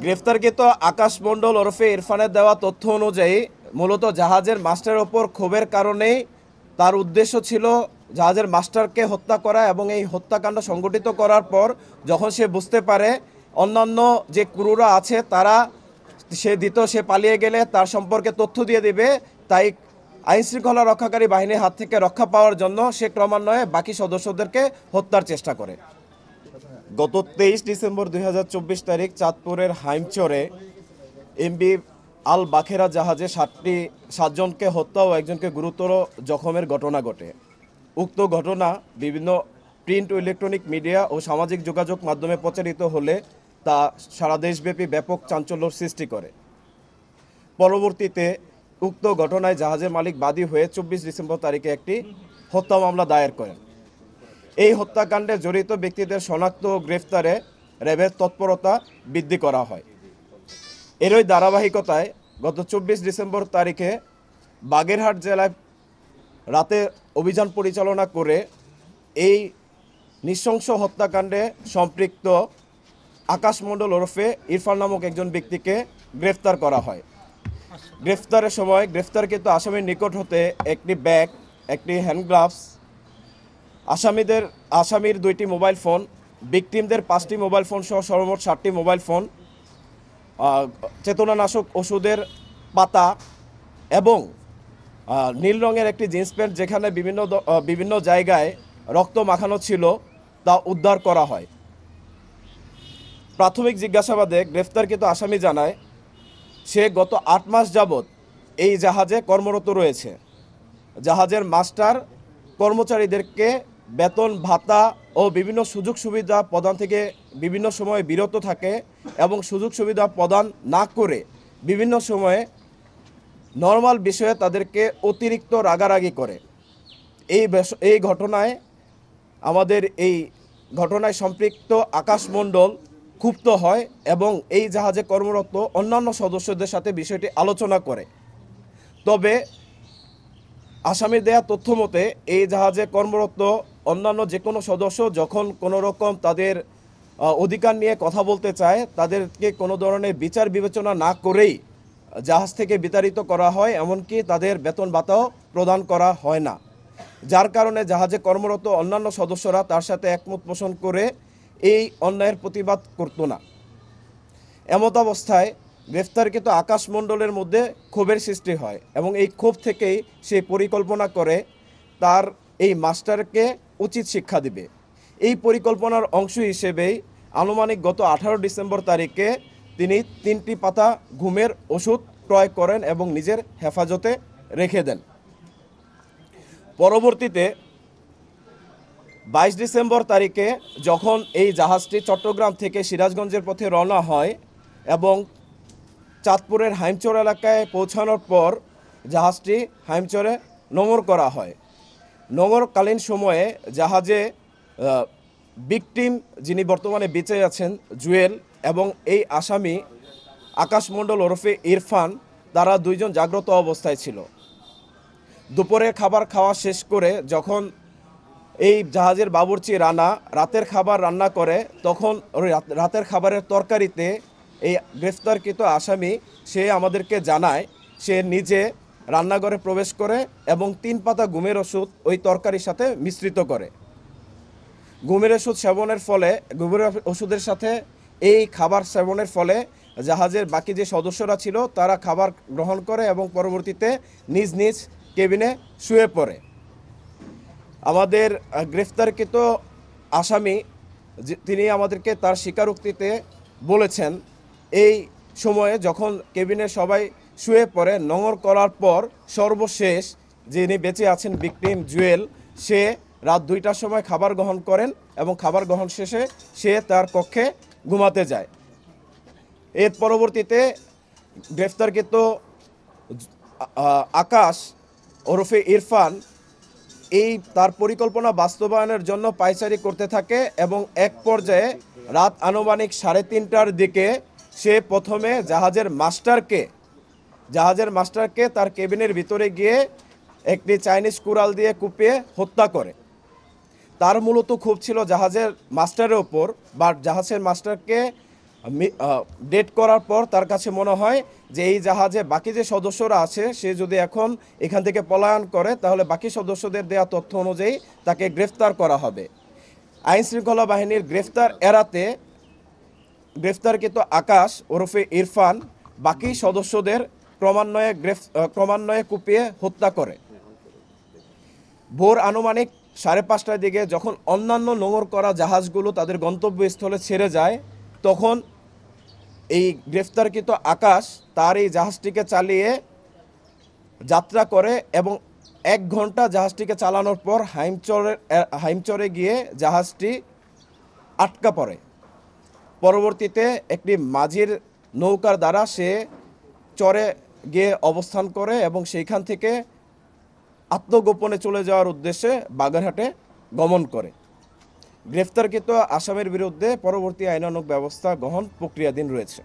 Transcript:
গ্রেফতারকৃত আকাশ মণ্ডল ওরফে ইরফানের দেওয়া তথ্য অনুযায়ী মূলত জাহাজের মাস্টারের ওপর ক্ষোভের কারণেই তার উদ্দেশ্য ছিল জাহাজের মাস্টারকে হত্যা করা, এবং এই হত্যাকাণ্ড সংগঠিত করার পর যখন সে বুঝতে পারে অন্যান্য যে ক্রুরা আছে তারা সে পালিয়ে গেলে তার সম্পর্কে তথ্য দিয়ে দেবে, তাই আইনশৃঙ্খলা রক্ষাকারী বাহিনীর হাত থেকে রক্ষা পাওয়ার জন্য সে ক্রমান্বয়ে বাকি সদস্যদেরকে হত্যার চেষ্টা করে। গত 23 ডিসেম্বর 2024 তারিখ চাঁদপুরের হাইমচরে এমবি আল বাখেরা জাহাজে 7জনকে হত্যা ও একজনকে গুরুতর জখমের ঘটনা ঘটে। উক্ত ঘটনা বিভিন্ন প্রিন্ট ও ইলেকট্রনিক মিডিয়া ও সামাজিক যোগাযোগ মাধ্যমে প্রচারিত হলে তা সারা দেশব্যাপী ব্যাপক চাঞ্চল্যর সৃষ্টি করে। পরবর্তীতে উক্ত ঘটনায় জাহাজের মালিক বাদী হয়ে 24 ডিসেম্বর তারিখে একটি হত্যা মামলা দায়ের করেন। এই হত্যাকাণ্ডে জড়িত ব্যক্তিদের শনাক্ত ও গ্রেফতারে র্যাবের তৎপরতা বৃদ্ধি করা হয়। এরই ধারাবাহিকতায় গত 24 ডিসেম্বর তারিখে বাগেরহাট জেলায় রাতে অভিযান পরিচালনা করে এই নৃশংস হত্যাকাণ্ডে সম্পৃক্ত আকাশ মণ্ডল ওরফে ইরফান নামক একজন ব্যক্তিকে গ্রেফতার করা হয়। গ্রেফতারের সময় গ্রেফতারকৃত আসামির নিকট হতে একটি ব্যাগ, একটি হ্যান্ড গ্লাভস, আসামির 2টি মোবাইল ফোন, ভিকটিমদের 5টি মোবাইল ফোন সহ সর্বমোট 7টি মোবাইল ফোন, চেতনানাশক ওষুধের পাতা এবং নীল রঙের একটি জিন্স প্যান্ট যেখানে বিভিন্ন জায়গায় রক্ত মাখানো ছিল তা উদ্ধার করা হয়। প্রাথমিক জিজ্ঞাসাবাদে গ্রেফতারকৃত আসামি জানায় সে গত 8 মাস যাবৎ এই জাহাজে কর্মরত রয়েছে। জাহাজের মাস্টার কর্মচারীদেরকে বেতন ভাতা ও বিভিন্ন সুযোগ সুবিধা প্রদান থেকে বিভিন্ন সময়ে বিরত থাকে এবং সুযোগ সুবিধা প্রদান না করে বিভিন্ন সময়ে নর্মাল বিষয়ে তাদেরকে অতিরিক্ত রাগারাগি করে। এই ঘটনায় সম্পৃক্ত আকাশ মণ্ডল ক্ষুব্ধ হয় এবং এই জাহাজে কর্মরত অন্যান্য সদস্যদের সাথে বিষয়টি আলোচনা করে। তবে আসামির দেয়া তথ্য মতে এই জাহাজে কর্মরত অন্যান্য যে কোনো সদস্য যখন কোনো রকম তাদের অধিকার নিয়ে কথা বলতে চায় তাদেরকে কোনো ধরনের বিচার বিবেচনা না করেই জাহাজ থেকে বিতাড়িত করা হয়, এমনকি তাদের বেতন ভাতাও প্রদান করা হয় না, যার কারণে জাহাজে কর্মরত অন্যান্য সদস্যরা তার সাথে একমত পোষণ করে এই অন্যায়ের প্রতিবাদ করত না। এমত অবস্থায় গ্রেফতারকৃত আকাশ মণ্ডলের মধ্যে ক্ষোভের সৃষ্টি হয় এবং এই ক্ষোভ থেকেই সে পরিকল্পনা করে তার এই মাস্টারকে উচিত শিক্ষা দিবে। এই পরিকল্পনার অংশ হিসেবেই আনুমানিক গত 18 ডিসেম্বর তারিখে তিনি 3টি পাতা ঘুমের ওষুধ ক্রয় করেন এবং নিজের হেফাজতে রেখে দেন। পরবর্তীতে 22 ডিসেম্বর তারিখে যখন এই জাহাজটি চট্টগ্রাম থেকে সিরাজগঞ্জের পথে রওনা হয় এবং চাঁদপুরের হাইমচর এলাকায় পৌঁছানোর পর জাহাজটি হাইমচরে নোঙর করা হয়। নোঙরকালীন সময়ে জাহাজে ভিকটিম যিনি বর্তমানে বেঁচে আছেন জুয়েল এবং এই আসামি আকাশ মণ্ডল ওরফে ইরফান, তারা 2 জন জাগ্রত অবস্থায় ছিল। দুপুরের খাবার খাওয়া শেষ করে যখন এই জাহাজের বাবুর্চি রানা রাতের খাবার রান্না করে তখন রাতের খাবারের তরকারিতে এই গ্রেফতারকৃত আসামি সে আমাদেরকে জানায় সে নিজে রান্নাঘরে প্রবেশ করে এবং 3 পাতা ঘুমের ওষুধ ওই তরকারির সাথে মিশ্রিত করে। ঘুমের ওষুধের সাথে এই খাবার সেবনের ফলে জাহাজের বাকি যে সদস্যরা ছিল তারা খাবার গ্রহণ করে এবং পরবর্তীতে নিজ নিজ কেবিনে শুয়ে পড়ে। আমাদের গ্রেফতারকৃত আসামি তিনি আমাদেরকে তার স্বীকারোক্তিতে বলেছেন এই সময়ে যখন কেবিনে সবাই শুয়ে পড়ে নোঙর করার পর সর্বশেষ যিনি বেঁচে আছেন ভিকটিম জুয়েল, সে রাত 2টার সময় খাবার গ্রহণ করেন এবং খাবার গ্রহণ শেষে সে তার কক্ষে ঘুমাতে যায়। এর পরবর্তীতে গ্রেফতারকৃত আকাশ ওরফে ইরফান এই তার পরিকল্পনা বাস্তবায়নের জন্য পায়চারি করতে থাকে এবং এক পর্যায়ে রাত আনুমানিক 3:30টার দিকে সে প্রথমে জাহাজের মাস্টারকে তার কেবিনের ভিতরে গিয়ে একটি চাইনিজ কুড়াল দিয়ে কুপিয়ে হত্যা করে। তার মূলত ক্ষোভ ছিল জাহাজের মাস্টারের ওপর, বা জাহাজের মাস্টারকে ডেট করার পর তার কাছে মনে হয় যে এই জাহাজে বাকি যে সদস্যরা আছে সে যদি এখন এখান থেকে পলায়ন করে তাহলে বাকি সদস্যদের দেওয়া তথ্য অনুযায়ী তাকে গ্রেফতার করা হবে। আইনশৃঙ্খলা বাহিনীর গ্রেফতার এড়াতে গ্রেফতারকৃত আকাশ ওরফে ইরফান বাকি সদস্যদের ক্রমান্বয়ে কুপিয়ে হত্যা করে। ভোর আনুমানিক 5:30টার দিকে যখন অন্যান্য নোঙর করা জাহাজগুলো তাদের গন্তব্যস্থলে ছেড়ে যায়, তখন এই গ্রেফতারকৃত আকাশ তার এই জাহাজটিকে চালিয়ে যাত্রা করে এবং 1 ঘন্টা জাহাজটিকে চালানোর পর হাইমচরে গিয়ে জাহাজটি আটকা পড়ে। পরবর্তীতে একটি মাঝির নৌকার দ্বারা সে চরে গিয়ে অবস্থান করে এবং সেইখান থেকে আত্মগোপনে চলে যাওয়ার উদ্দেশ্যে বাগেরহাটে গমন করে। গ্রেফতারকৃত আসামির বিরুদ্ধে পরবর্তী আইনানুগ ব্যবস্থা গ্রহণ প্রক্রিয়াধীন রয়েছে।